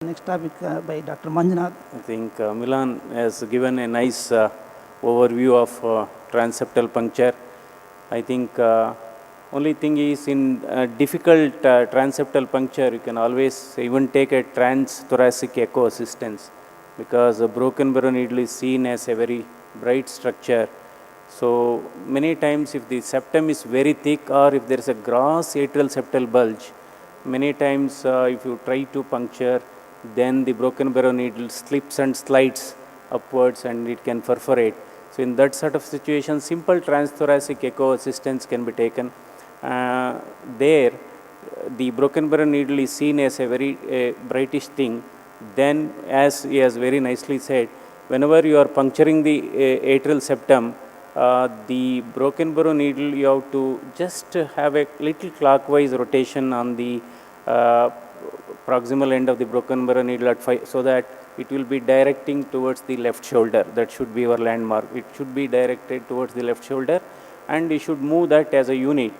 Next topic by Dr. Manjunath. I think Milan has given a nice overview of transeptal puncture. I think only thing is in difficult transeptal puncture, you can always even take a transthoracic echo assistance because a broken barrow needle is seen as a very bright structure. So many times if the septum is very thick or if there is a gross atrial septal bulge, many times if you try to puncture, then the broken barrow needle slips and slides upwards and it can perforate. So in that sort of situation, simple transthoracic echo assistance can be taken. There, the broken barrow needle is seen as a very brightish thing. Then, as he has very nicely said, whenever you are puncturing the atrial septum, the broken barrow needle, you have to just have a little clockwise rotation on the proximal end of the broken barrow needle at 5, so that it will be directing towards the left shoulder. That should be our landmark. It should be directed towards the left shoulder, and you should move that as a unit.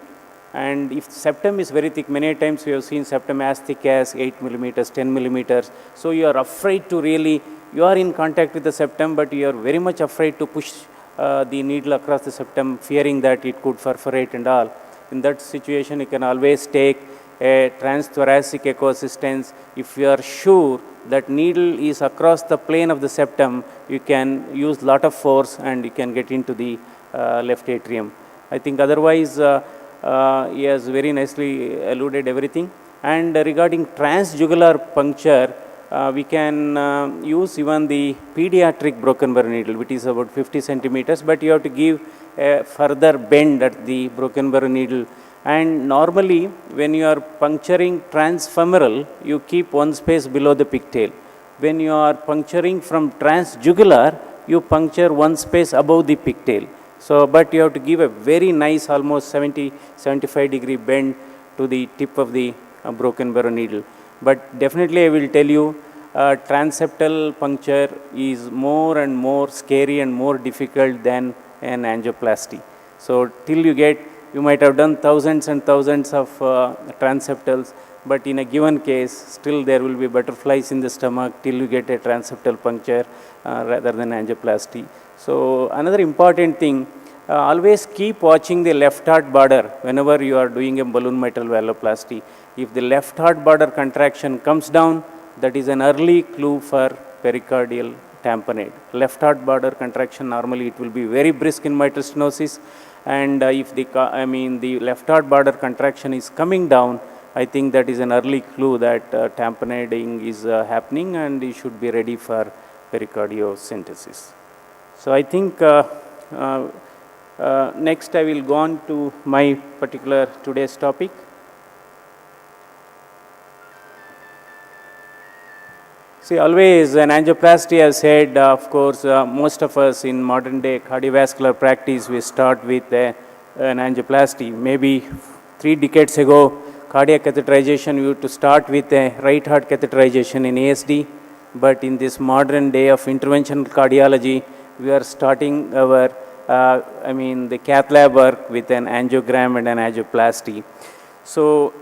And if septum is very thick, many times we have seen septum as thick as 8 millimeters, 10 millimeters. So you are afraid to really, you are in contact with the septum, but you are very much afraid to push the needle across the septum, fearing that it could perforate and all. In that situation, you can always take a transthoracic echo assistance. If you are sure that needle is across the plane of the septum, you can use lot of force and you can get into the left atrium. I think otherwise, he has very nicely alluded everything. And regarding transjugular puncture, we can use even the pediatric broken barrow needle, which is about 50 centimeters, but you have to give a further bend at the broken barrow needle. And normally, when you are puncturing transfemoral, you keep one space below the pigtail. When you are puncturing from transjugular, you puncture one space above the pigtail. So, but you have to give a very nice, almost 75 degree bend to the tip of the broken barrow needle. But definitely I will tell you, transeptal puncture is more and more scary and more difficult than an angioplasty. So, till you might have done thousands and thousands of transeptals, but in a given case, still there will be butterflies in the stomach till you get a transeptal puncture rather than angioplasty. So, another important thing, always keep watching the left heart border whenever you are doing a balloon mitral valvuloplasty. If the left heart border contraction comes down, that is an early clue for pericardial tamponade. Left heart border contraction, normally it will be very brisk in mitral stenosis, and if the left heart border contraction is coming down, I think that is an early clue that tamponading is happening and you should be ready for pericardiocentesis. So I think next I will go on to my particular today's topic. See, always an angioplasty, as said, of course, most of us in modern day cardiovascular practice, we start with an angioplasty. Maybe 3 decades ago, cardiac catheterization, we used to start with a right heart catheterization in ASD. But in this modern day of interventional cardiology, we are starting our, the cath lab work with an angiogram and an angioplasty. So,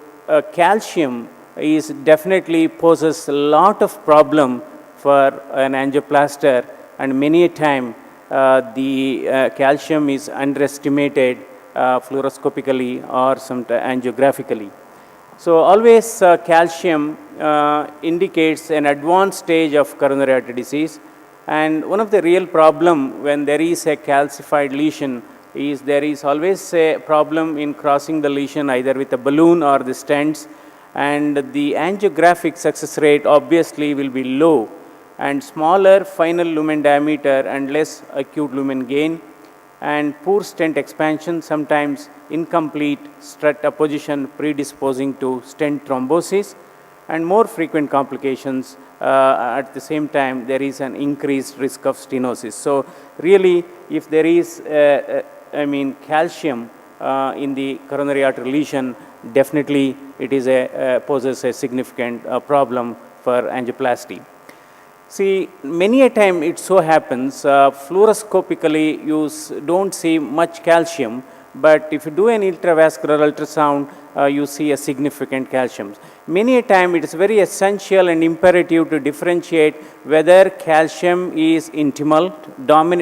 calcium is definitely poses a lot of problem for an angioplaster, and many a time the calcium is underestimated fluoroscopically or angiographically. So always calcium indicates an advanced stage of coronary artery disease, and one of the real problem when there is a calcified lesion is there is always a problem in crossing the lesion either with a balloon or the stents, and the angiographic success rate obviously will be low, and smaller final lumen diameter and less acute lumen gain, and poor stent expansion, sometimes incomplete strut apposition predisposing to stent thrombosis, and more frequent complications. At the same time, there is an increased risk of stenosis. So really, if there is calcium in the coronary artery lesion, definitely it is poses a significant problem for angioplasty. See, many a time it so happens, fluoroscopically you don't see much calcium, but if you do an intravascular ultrasound, you see a significant calcium. Many a time it is very essential and imperative to differentiate whether calcium is intimal,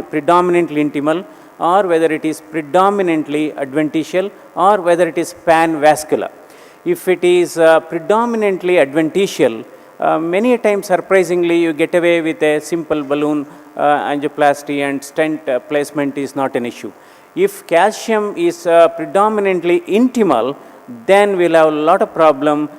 predominantly intimal, or whether it is predominantly adventitial, or whether it is panvascular. If it is predominantly adventitial, many a time surprisingly you get away with a simple balloon angioplasty and stent placement is not an issue. If calcium is predominantly intimal, then we'll have a lot of problem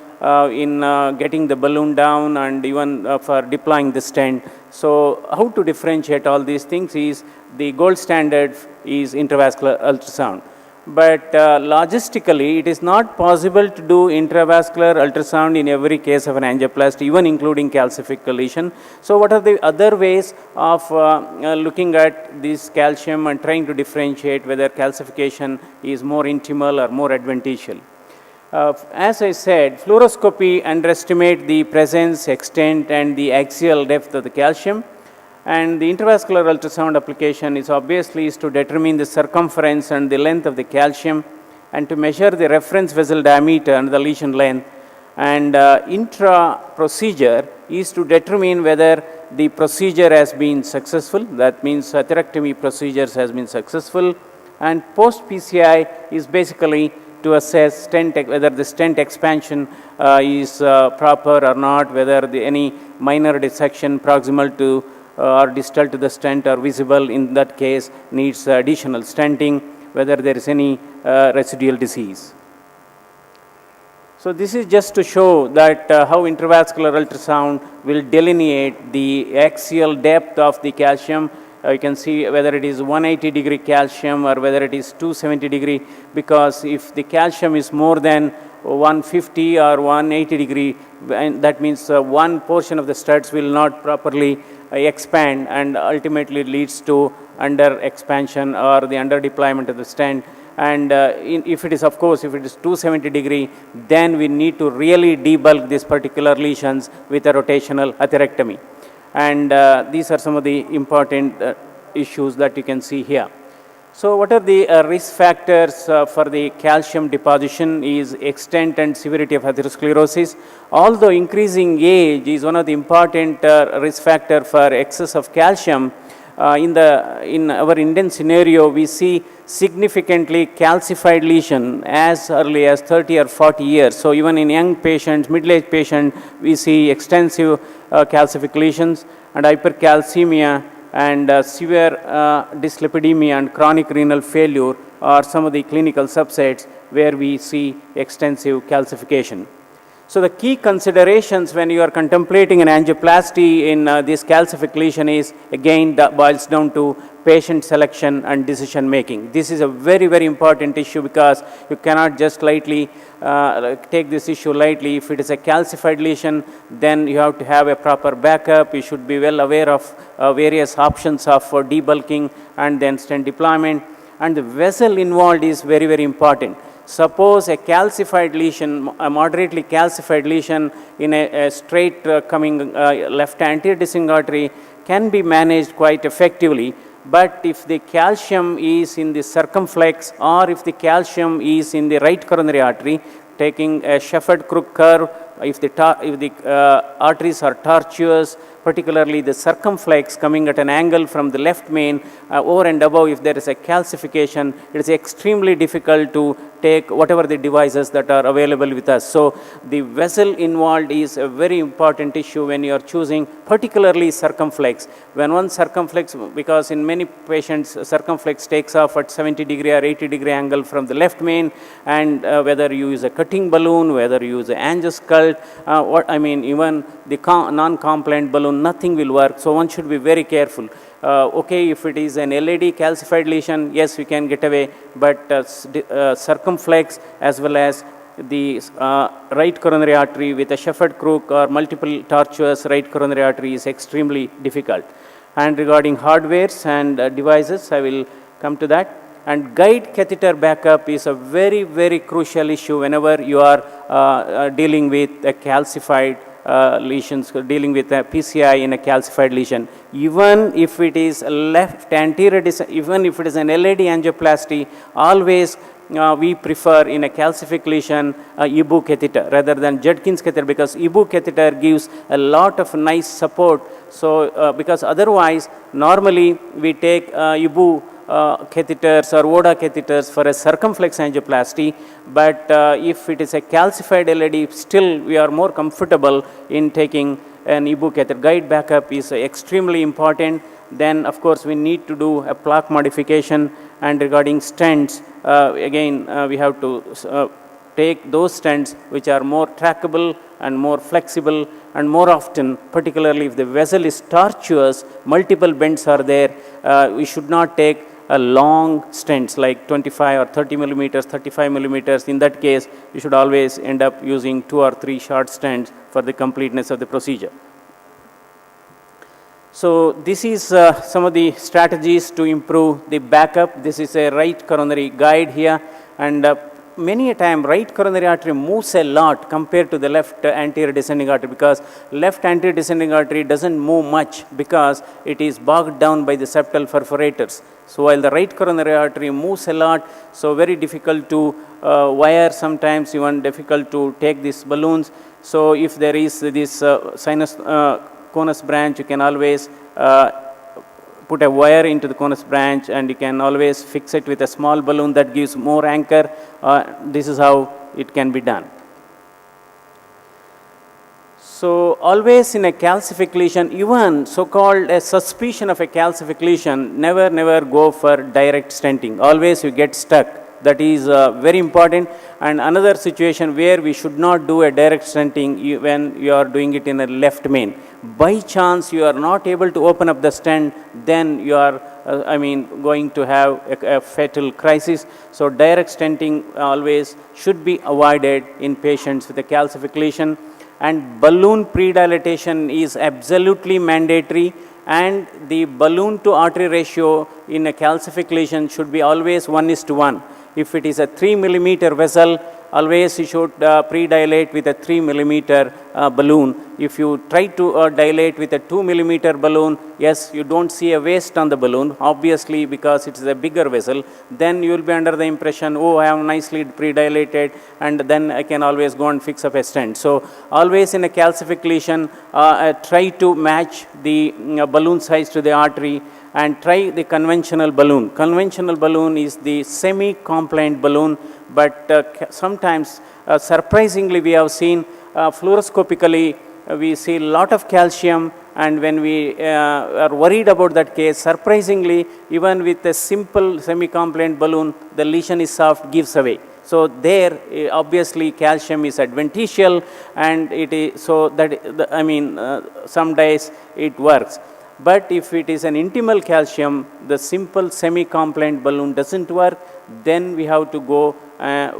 in getting the balloon down and even for deploying the stent. So how to differentiate all these things is the gold standard is intravascular ultrasound. But logistically, it is not possible to do intravascular ultrasound in every case of an angioplasty, even including calcific lesion. So what are the other ways of looking at this calcium and trying to differentiate whether calcification is more intimal or more adventitial? As I said, fluoroscopy underestimates the presence, extent, and the axial depth of the calcium. And the intravascular ultrasound application is obviously to determine the circumference and the length of the calcium and to measure the reference vessel diameter and the lesion length. And intra-procedure is to determine whether the procedure has been successful. That means atherectomy procedures has been successful. And post-PCI is basically to assess whether the stent expansion is proper or not, whether any minor dissection proximal to or distal to the stent are visible, in that case needs additional stenting, whether there is any residual disease. So this is just to show that how intravascular ultrasound will delineate the axial depth of the calcium. You can see whether it is 180 degree calcium or whether it is 270 degree, because if the calcium is more than 150 or 180 degree, and that means one portion of the studs will not properly expand and ultimately leads to under expansion or the under deployment of the stent. And if it is, of course, if it is 270 degree, then we need to really debulk these particular lesions with a rotational atherectomy. And these are some of the important issues that you can see here. So what are the risk factors for the calcium deposition is extent and severity of atherosclerosis. Although increasing age is one of the important risk factor for excess of calcium, in our Indian scenario, we see significantly calcified lesion as early as 30 or 40 years. So even in young patients, middle-aged patients, we see extensive calcific lesions and hypercalcemia and severe dyslipidemia and chronic renal failure are some of the clinical subsets where we see extensive calcification. So the key considerations when you are contemplating an angioplasty in this calcific lesion is, again, that boils down to patient selection and decision making. This is a very, very important issue because you cannot just lightly take this issue lightly. If it is a calcified lesion, then you have to have a proper backup. You should be well aware of various options of debulking and then stent deployment. And the vessel involved is very, very important. Suppose a calcified lesion, a moderately calcified lesion in a straight coming left anterior descending artery can be managed quite effectively. But if the calcium is in the circumflex or if the calcium is in the right coronary artery, taking a Shepard-Crook curve, if the arteries are tortuous, particularly the circumflex coming at an angle from the left main over and above, if there is a calcification, it is extremely difficult to take whatever the devices that are available with us. So the vessel involved is a very important issue when you are choosing, particularly circumflex. When one circumflex, because in many patients circumflex takes off at 70 degree or 80 degree angle from the left main, and whether you use a cutting balloon, whether you use an angioscult, even the non-compliant balloon, nothing will work. So one should be very careful. Okay, if it is an LAD calcified lesion, yes, we can get away, but circumflex as well as the right coronary artery with a Shepard-Crook or multiple tortuous right coronary artery is extremely difficult. And regarding hardwares and devices, I will come to that. And guide catheter backup is a very, very crucial issue whenever you are dealing with a calcified lesions, dealing with a PCI in a calcified lesion. Even if it is left anterior, even if it is an LAD angioplasty, always we prefer in a calcific lesion EBU catheter rather than Judkins catheter, because EBU catheter gives a lot of nice support. So because otherwise normally we take EBU catheters or ODA catheters for a circumflex angioplasty, but if it is a calcified LAD, still we are more comfortable in taking an EBU catheter. Guide backup is extremely important. Then of course we need to do a plaque modification, and regarding stents, again we have to take those stents which are more trackable and more flexible, and more often, particularly if the vessel is tortuous, multiple bends are there, we should not take a long stents like 25 or 30 millimeters, 35 millimeters. In that case, you should always end up using 2 or 3 short stents for the completeness of the procedure. So this is some of the strategies to improve the backup. This is a right coronary guide here, and many a time right coronary artery moves a lot compared to the left anterior descending artery, because left anterior descending artery doesn't move much because it is bogged down by the septal perforators. So while the right coronary artery moves a lot, so very difficult to wire, sometimes even difficult to take these balloons. So if there is this sinus conus branch, you can always put a wire into the conus branch, and you can always fix it with a small balloon that gives more anchor. This is how it can be done. So always in a calcific lesion, even so-called a suspicion of a calcific lesion, never go for direct stenting. Always you get stuck. That is very important. And another situation where we should not do a direct stenting when you are doing it in a left main. By chance you are not able to open up the stent, then you are going to have a fatal crisis. So direct stenting always should be avoided in patients with a calcific lesion. And balloon predilatation is absolutely mandatory, and the balloon to artery ratio in a calcific lesion should be always 1:1. If it is a 3 millimeter vessel, always you should predilate with a 3 millimeter balloon. If you try to dilate with a 2 millimeter balloon, yes, you don't see a waist on the balloon, obviously, because it is a bigger vessel. Then you will be under the impression, oh, I have nicely predilated, and then I can always go and fix up a stent. So always in a calcific lesion, try to match the balloon size to the artery, and try the conventional balloon. Conventional balloon is the semi-compliant balloon, but sometimes, surprisingly, we have seen fluoroscopically, we see a lot of calcium, and when we are worried about that case, surprisingly, even with a simple semi-compliant balloon, the lesion is soft, gives away. So there, obviously, calcium is adventitial, and it is so that some days it works. But if it is an intimal calcium, the simple semi-compliant balloon doesn't work, then we have to go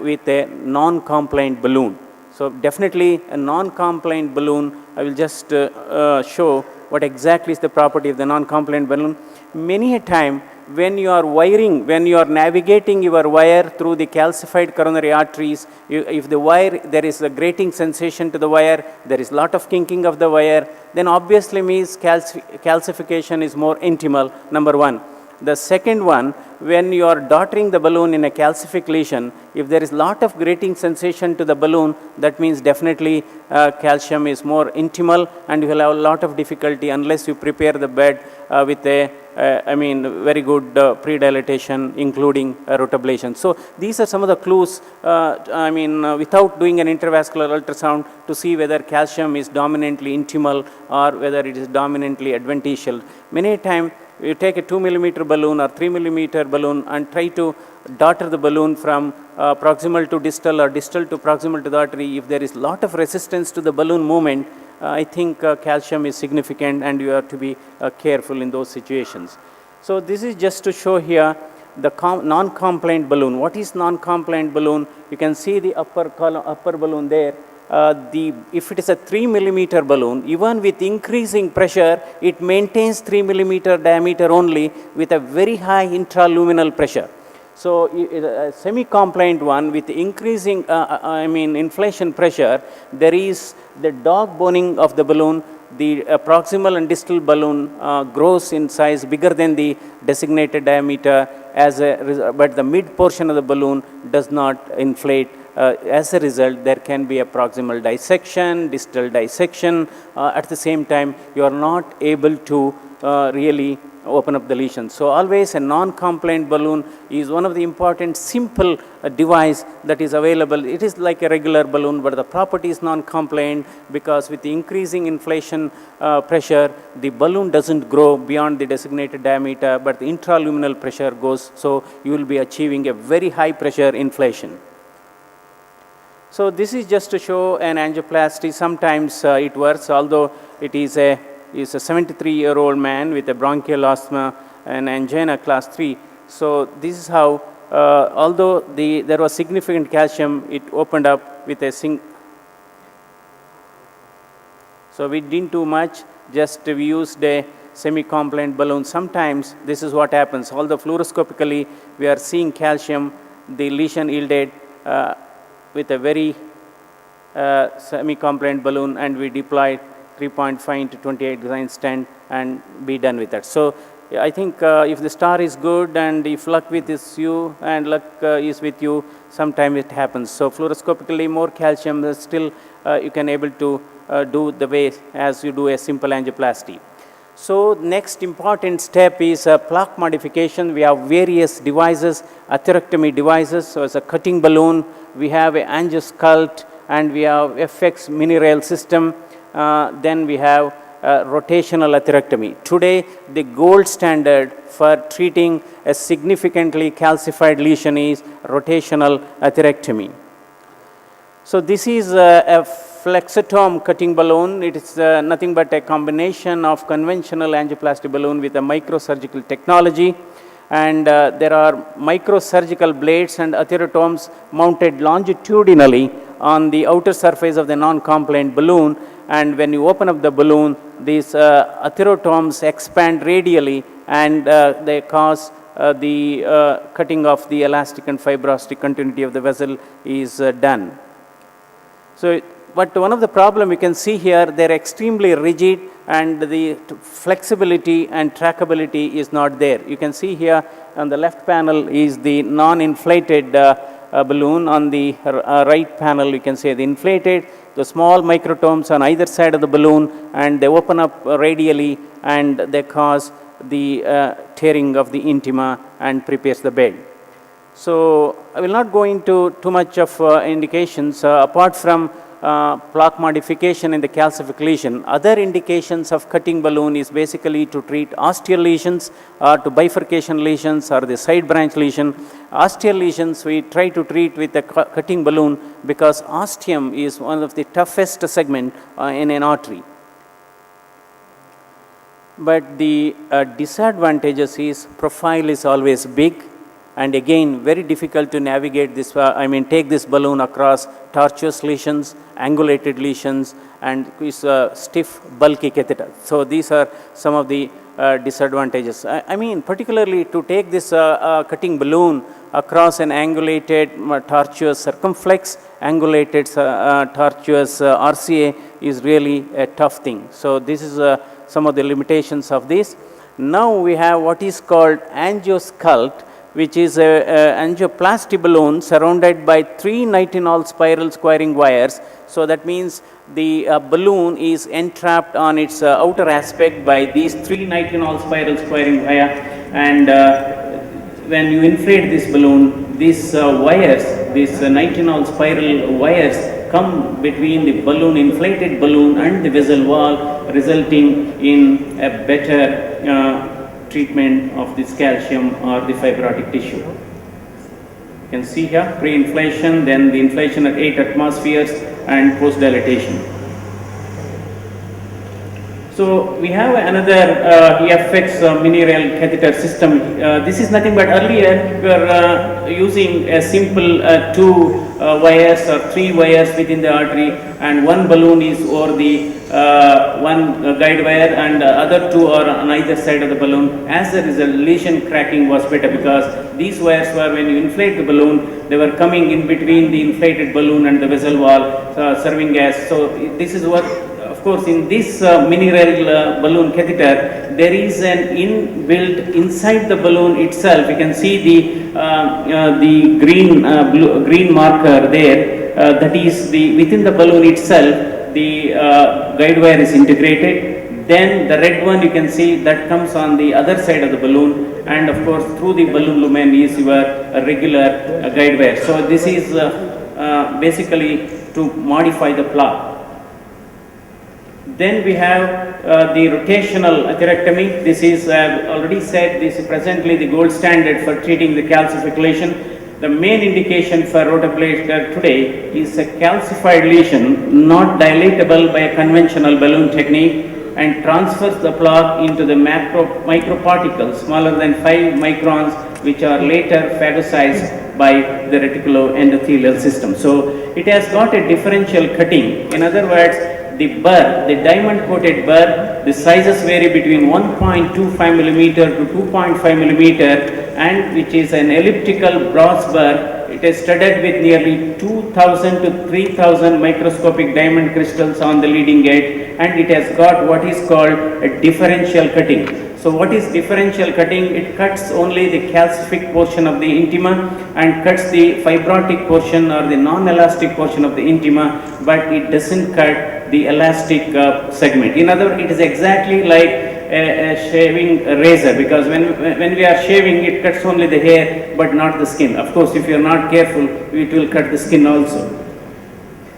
with a non-compliant balloon. So definitely a non-compliant balloon, I will just show what exactly is the property of the non-compliant balloon. Many a time when you are wiring, when you are navigating your wire through the calcified coronary arteries, if the wire, there is a grating sensation to the wire, there is lot of kinking of the wire, then obviously means calcification is more intimal, number one. The second one, when you are daughtering the balloon in a calcific lesion, if there is lot of grating sensation to the balloon, that means definitely calcium is more intimal, and you will have a lot of difficulty unless you prepare the bed with a very good predilatation, including rotablation. So these are some of the clues, without doing an intravascular ultrasound, to see whether calcium is dominantly intimal or whether it is dominantly adventitial. Many a time, you take a 2 millimeter balloon or 3 millimeter balloon and try to daughter the balloon from proximal to distal or distal to proximal to the artery. If there is lot of resistance to the balloon movement, I think calcium is significant, and you have to be careful in those situations. So this is just to show here the non-compliant balloon. What is non-compliant balloon? You can see the upper balloon there. If it is a 3 millimeter balloon, even with increasing pressure, it maintains 3 millimeter diameter only with a very high intraluminal pressure. So a semi-compliant one with increasing inflation pressure, there is the dog boning of the balloon, the proximal and distal balloon grows in size bigger than the designated diameter, but the mid portion of the balloon does not inflate. As a result, there can be a proximal dissection, distal dissection. At the same time, you are not able to really open up the lesion. So always a non-compliant balloon is one of the important simple device that is available. It is like a regular balloon, but the property is non-compliant because with the increasing inflation pressure, the balloon doesn't grow beyond the designated diameter, but the intraluminal pressure goes, so you will be achieving a very high pressure inflation. So this is just to show an angioplasty. Sometimes it works, although it is a 73-year-old man with a bronchial asthma and angina class 3. So this is how, although there was significant calcium, it opened up with a So we didn't do much, just we used a semi-compliant balloon. Sometimes this is what happens. Although fluoroscopically we are seeing calcium, the lesion yielded with a very semi-compliant balloon, and we deployed 3.5 into 28 design stent and be done with that. So I think if the star is good and if luck is with you, sometime it happens. So fluoroscopically more calcium, still you can able to do the way as you do a simple angioplasty. So next important step is plaque modification. We have various devices, atherectomy devices. So as a cutting balloon, we have an angiosculpt, and we have FX mini rail system. Then we have rotational atherectomy. Today, the gold standard for treating a significantly calcified lesion is rotational atherectomy. So this is a flexotome cutting balloon. It is nothing but a combination of conventional angioplasty balloon with a microsurgical technology. And there are microsurgical blades and atherotomes mounted longitudinally on the outer surface of the non-compliant balloon. And when you open up the balloon, these atherotomes expand radially, and they cause the cutting of the elastic and fibrostic continuity of the vessel is done. So, but one of the problem you can see here, they're extremely rigid, and the flexibility and trackability is not there. You can see here on the left panel is the non-inflated balloon. On the right panel, you can see the inflated. The small microtomes on either side of the balloon, and they open up radially, and they cause the tearing of the intima and prepares the bed. So I will not go into too much of indications apart from plaque modification in the calcific lesion. Other indications of cutting balloon is basically to treat osteal lesions or to bifurcation lesions or the side branch lesion. Osteal lesions we try to treat with a cutting balloon because ostium is one of the toughest segment in an artery. But the disadvantages is profile is always big, and again very difficult to navigate this, take this balloon across tortuous lesions, angulated lesions, and is a stiff bulky catheter. So these are some of the disadvantages. Particularly to take this cutting balloon across an angulated tortuous circumflex, angulated tortuous RCA is really a tough thing. So this is some of the limitations of this. Now we have what is called angiosculpt, which is a angioplasty balloon surrounded by 3 nitinol spiral squaring wires. So that means the balloon is entrapped on its outer aspect by these 3 nitinol spiral squaring wire, and when you inflate this balloon, these wires, these nitinol spiral wires come between the balloon, inflated balloon, and the vessel wall, resulting in a better treatment of this calcium or the fibrotic tissue. You can see here pre-inflation, then the inflation at 8 atmospheres, and post-dilatation. So we have another EFX mini rail catheter system. This is nothing but earlier we were using a simple 2 wires or 3 wires within the artery, and one balloon is over the one guide wire, and other 2 are on either side of the balloon. As a result, lesion cracking was better because these wires were, when you inflate the balloon, they were coming in between the inflated balloon and the vessel wall, serving as. So this is what of course, in this mini rail balloon catheter, there is an inbuilt inside the balloon itself. You can see the green marker there. That is within the balloon itself. The guide wire is integrated. Then the red one you can see that comes on the other side of the balloon, and of course through the balloon lumen is your regular guide wire. So this is basically to modify the plot. Then we have the rotational atherectomy. This is already said, this is presently the gold standard for treating the calcification. The main indication for rotablator today is a calcified lesion not dilatable by a conventional balloon technique, and transfers the plaque into the microparticles smaller than 5 microns, which are later phagocytized by the reticuloendothelial system. So it has got a differential cutting. In other words, the burr, the diamond coated burr, the sizes vary between 1.25 millimeter to 2.5 millimeter, and which is an elliptical brass burr. It is studded with nearly 2,000 to 3,000 microscopic diamond crystals on the leading edge, and it has got what is called a differential cutting. So what is differential cutting? It cuts only the calcific portion of the intima and cuts the fibrotic portion or the non-elastic portion of the intima, but it doesn't cut the elastic segment. In other words, it is exactly like a shaving razor, because when we are shaving, it cuts only the hair but not the skin. Of course, if you are not careful, it will cut the skin also.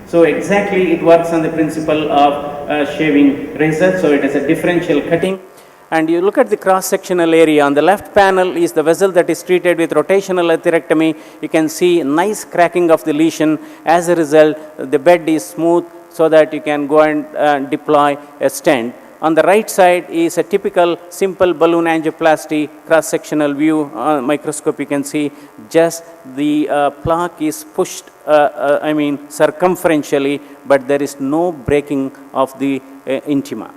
So exactly it works on the principle of shaving razor. So it is a differential cutting. And you look at the cross-sectional area. On the left panel is the vessel that is treated with rotational atherectomy. You can see nice cracking of the lesion. As a result, the bed is smooth so that you can go and deploy a stent. On the right side is a typical simple balloon angioplasty cross-sectional view microscope. You can see just the plaque is pushed, circumferentially, but there is no breaking of the intima.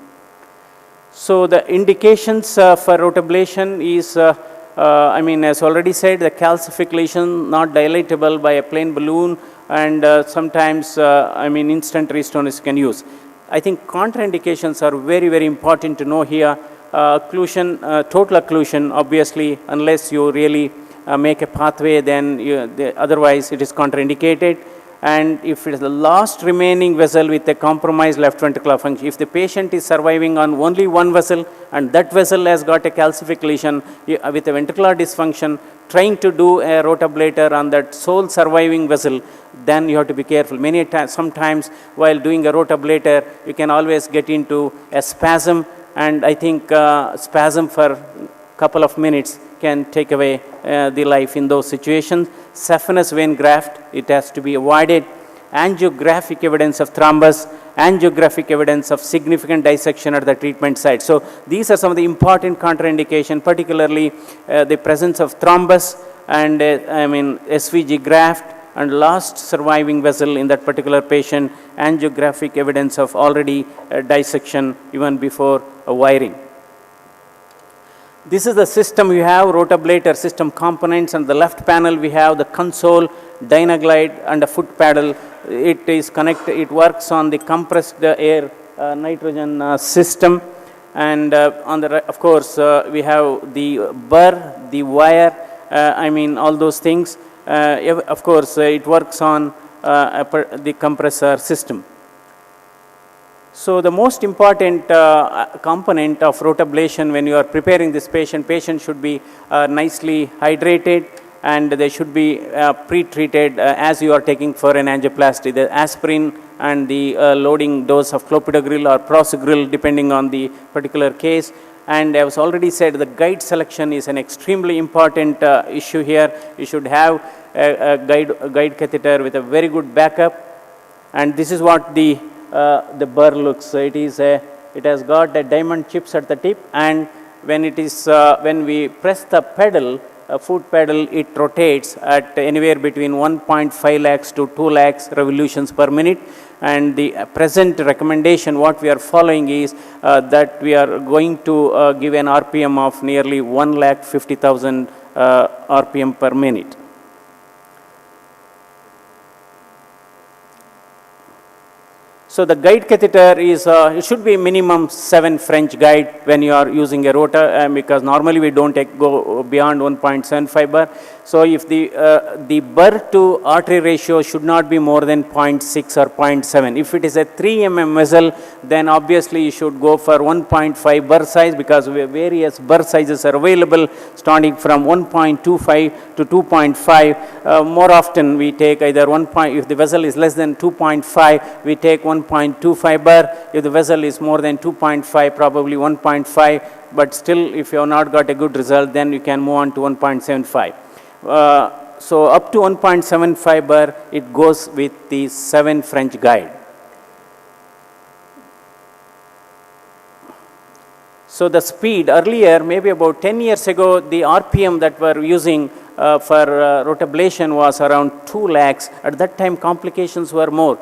So the indications for rotablation is, as already said, the calcific lesion not dilatable by a plain balloon, and sometimes, instant restorers can use. I think contraindications are very, very important to know here. Occlusion, total occlusion, obviously, unless you really make a pathway, then otherwise it is contraindicated. And if it is the last remaining vessel with a compromised left ventricular function, if the patient is surviving on only one vessel and that vessel has got a calcific lesion with a ventricular dysfunction, trying to do a rotablator on that sole surviving vessel, then you have to be careful. Many times, sometimes while doing a rotablator, you can always get into a spasm, and I think spasm for a couple of minutes can take away the life in those situations. Saphenous vein graft, it has to be avoided. Angiographic evidence of thrombus, angiographic evidence of significant dissection at the treatment site. So these are some of the important contraindications, particularly the presence of thrombus and SVG graft and last surviving vessel in that particular patient, angiographic evidence of already dissection even before wiring. This is the system. We have rotablator system components. On the left panel we have the console, Dynaglide and a foot paddle. It is connected, it works on the compressed air nitrogen system, and on the of course we have the burr, the wire, all those things. Of course it works on the compressor system. So the most important component of rotablation when you are preparing this patient should be nicely hydrated, and they should be pre-treated as you are taking for an angioplasty. The aspirin and the loading dose of clopidogrel or prasugrel depending on the particular case. And I was already said the guide selection is an extremely important issue here. You should have a guide catheter with a very good backup, and this is what the burr looks. So it has got a diamond chips at the tip, and when it is when we press the pedal, foot pedal, it rotates at anywhere between 1.5 lakhs to 2 lakhs revolutions per minute. And the present recommendation what we are following is that we are going to give an RPM of nearly 1,50,000 RPM per minute. So the guide catheter is, it should be minimum 7 French guide when you are using a rotor, because normally we don't go beyond 1.75 bar. So if the burr to artery ratio should not be more than 0.6 or 0.7. If it is a 3 mm vessel, then obviously you should go for 1.5 burr size, because various burr sizes are available starting from 1.25 to 2.5. More often we take either 1. If the vessel is less than 2.5, we take 1.25 burr. If the vessel is more than 2.5, probably 1.5. But still, if you have not got a good result, then you can move on to 1.75. So up to 1.75 burr, it goes with the 7 French guide. So the speed earlier, maybe about 10 years ago, the RPM that we're using for rotablation was around 2 lakhs. At that time, complications were more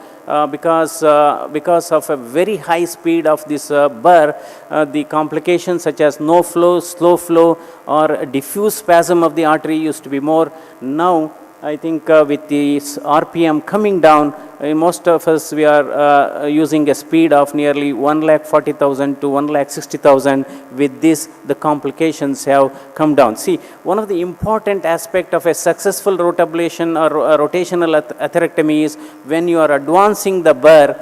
because of a very high speed of this burr. The complications such as no flow, slow flow, or diffuse spasm of the artery used to be more. Now, I think with the RPM coming down, most of us, we are using a speed of nearly 1,40,000 to 1,60,000. With this, the complications have come down. See, one of the important aspect of a successful rotablation or rotational atherectomy is when you are advancing the burr,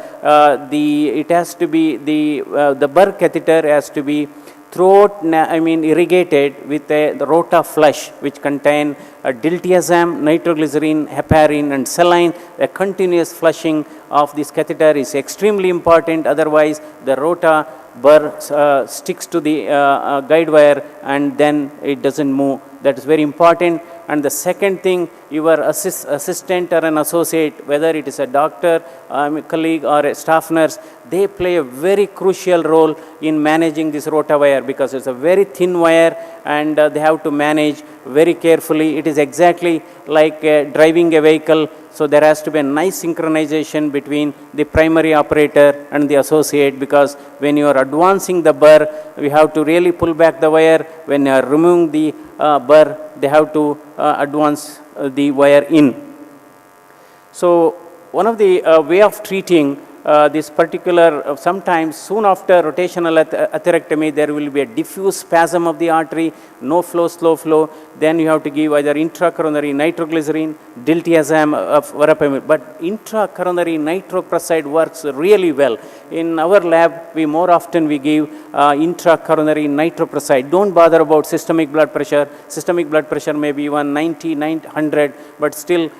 it has to be, the burr catheter has to be irrigated with the rota flush, which contain diltiazem, nitroglycerin, heparin, and saline. A continuous flushing of this catheter is extremely important. Otherwise, the rota burr sticks to the guide wire and then it doesn't move. That is very important. And the second thing, your assistant or an associate, whether it is a doctor, colleague, or a staff nurse, they play a very crucial role in managing this rota wire, because it's a very thin wire and they have to manage very carefully. It is exactly like driving a vehicle. So there has to be a nice synchronization between the primary operator and the associate, because when you are advancing the burr, we have to really pull back the wire. When you are removing the burr, they have to advance the wire in. So one of the way of treating this particular, sometimes soon after rotational atherectomy, there will be a diffuse spasm of the artery, no flow, slow flow. Then you have to give either intracoronary nitroglycerin, diltiazem, verapamil. But intracoronary nitroprusside works really well. In our lab, we give intracoronary nitroprusside. Don't bother about systemic blood pressure. Systemic blood pressure may be 190, 900, but still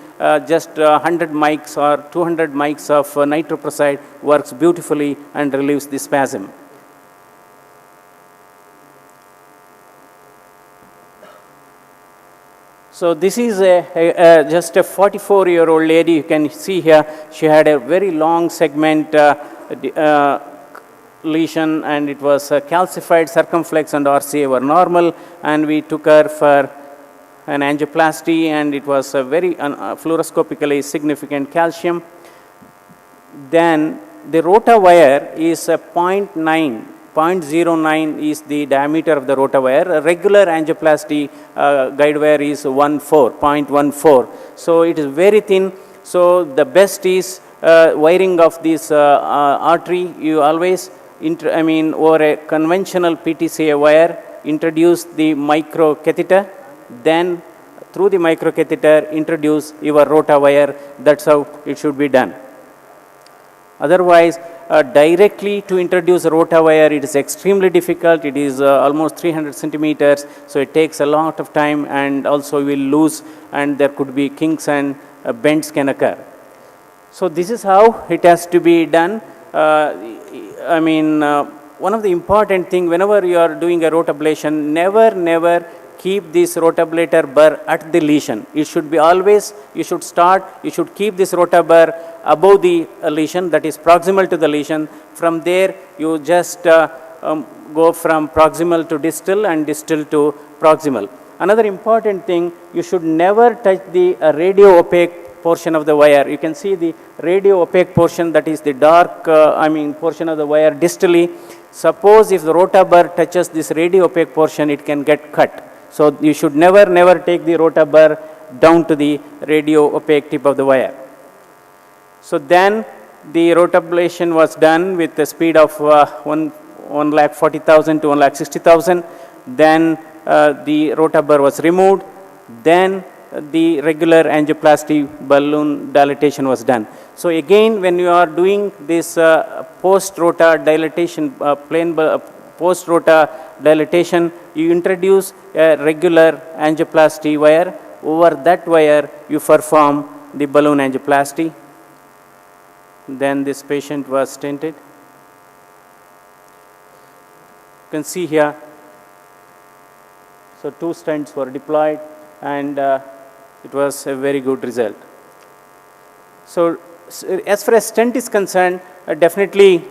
just 100 mics or 200 mics of nitroprusside works beautifully and relieves the spasm. So this is just a 44-year-old lady. You can see here, she had a very long segment lesion, and it was calcified. Circumflex and RCA were normal, and we took her for an angioplasty, and it was a very fluoroscopically significant calcium. Then the rota wire is a 0.09 is the diameter of the rota wire. A regular angioplasty guide wire is 0.14. So it is very thin. So the best is wiring of this artery. You always, over a conventional PTCA wire, introduce the microcatheter. Then through the microcatheter, introduce your rota wire. That's how it should be done. Otherwise, directly to introduce a rota wire, it is extremely difficult. It is almost 300 centimeters, so it takes a lot of time, and also will lose, and there could be kinks and bends can occur. So this is how it has to be done. One of the important thing, whenever you are doing a rotablation, never keep this rotablator burr at the lesion. It should be always, you should keep this rota burr above the lesion, that is proximal to the lesion. From there, you just go from proximal to distal and distal to proximal. Another important thing, you should never touch the radio opaque portion of the wire. You can see the radio opaque portion, that is the dark portion of the wire distally. Suppose if the rota burr touches this radio opaque portion, it can get cut. So you should never take the rota burr down to the radio opaque tip of the wire. So then the rotablation was done with the speed of 1,40,000 to 1,60,000. Then the rotabur was removed. Then the regular angioplasty balloon dilatation was done. So again, when you are doing this post-rota dilatation, post-rota dilatation, you introduce a regular angioplasty wire. Over that wire, you perform the balloon angioplasty. Then this patient was stented. You can see here. So 2 stents were deployed, and it was a very good result. So as far as stent is concerned, definitely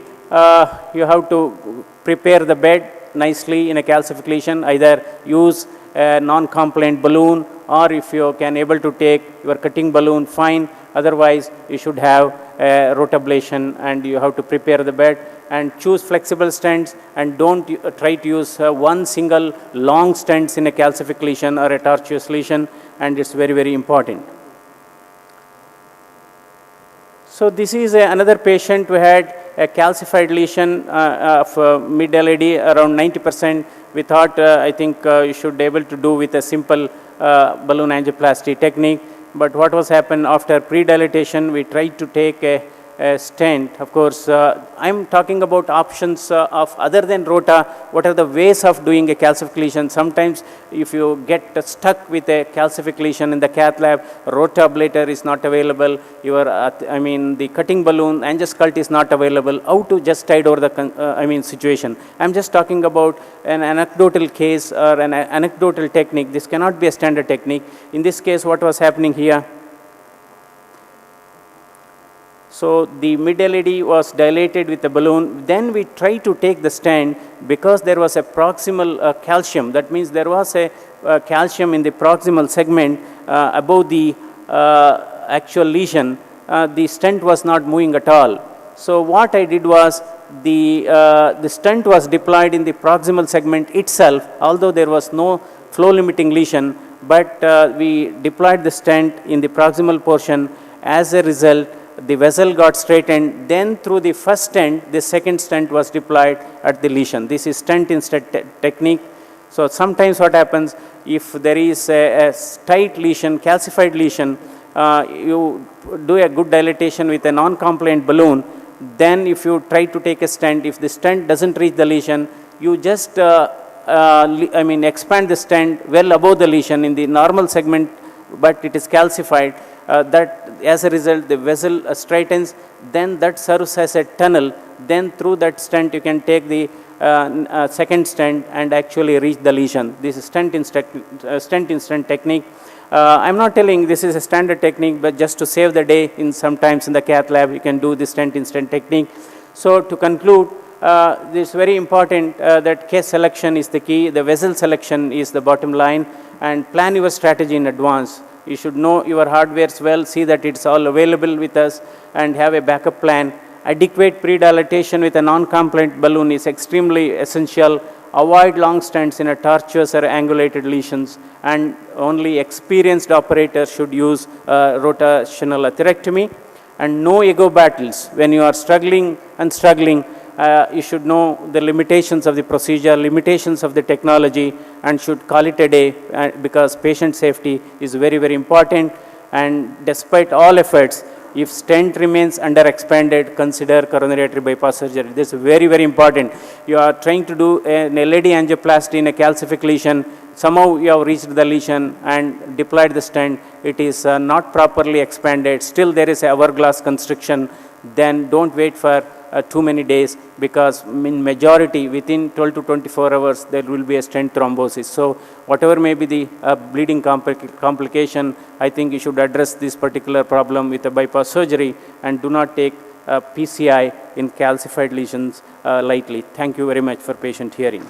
you have to prepare the bed nicely in a calcification, either use a non-compliant balloon, or if you can able to take your cutting balloon, fine. Otherwise, you should have a rotablation, and you have to prepare the bed and choose flexible stents, and don't try to use one single long stents in a calcific lesion or a tortuous lesion, and it's very, very important. So this is another patient who had a calcified lesion of mid-LAD around 90%. We thought, I think you should be able to do with a simple balloon angioplasty technique. But what was happened after pre-dilatation, we tried to take a stent. Of course, I'm talking about options of other than rota. What are the ways of doing a calcific lesion? Sometimes if you get stuck with a calcific lesion in the cath lab, rotablator is not available. Your, the cutting balloon, angioscult is not available. How to just tide over the situation? I'm just talking about an anecdotal case or an anecdotal technique. This cannot be a standard technique. In this case, what was happening here? So the mid-LAD was dilated with the balloon. Then we tried to take the stent because there was a proximal calcium. That means there was a calcium in the proximal segment above the actual lesion. The stent was not moving at all. So what I did was the stent was deployed in the proximal segment itself, although there was no flow-limiting lesion. But we deployed the stent in the proximal portion. As a result, the vessel got straightened. Then through the first stent, the second stent was deployed at the lesion. This is stent in stent technique. So sometimes what happens, if there is a tight lesion, calcified lesion, you do a good dilatation with a non-compliant balloon. Then if you try to take a stent, if the stent doesn't reach the lesion, you just expand the stent well above the lesion in the normal segment, but it is calcified. That as a result, the vessel straightens, then that serves as a tunnel. Then through that stent, you can take the second stent and actually reach the lesion. This is stent in stent technique. I'm not telling this is a standard technique, but just to save the day, sometimes in the cath lab, you can do the stent in stent technique. So to conclude, this is very important that case selection is the key. The vessel selection is the bottom line, and plan your strategy in advance. You should know your hardwares well, see that it's all available with us, and have a backup plan. Adequate pre-dilatation with a non-compliant balloon is extremely essential. Avoid long stents in a tortuous or angulated lesions, and only experienced operators should use rotational atherectomy. And no ego battles. When you are struggling, you should know the limitations of the procedure, limitations of the technology, and should call it a day, because patient safety is very, very important. And despite all efforts, if stent remains underexpanded, consider coronary artery bypass surgery. This is very, very important. You are trying to do an LAD angioplasty in a calcific lesion. Somehow you have reached the lesion and deployed the stent. It is not properly expanded. Still there is a hourglass constriction. Then don't wait for too many days, because in majority within 12 to 24 hours there will be a stent thrombosis. So whatever may be the bleeding complication, I think you should address this particular problem with a bypass surgery, and do not take PCI in calcified lesions lightly. Thank you very much for patient hearing.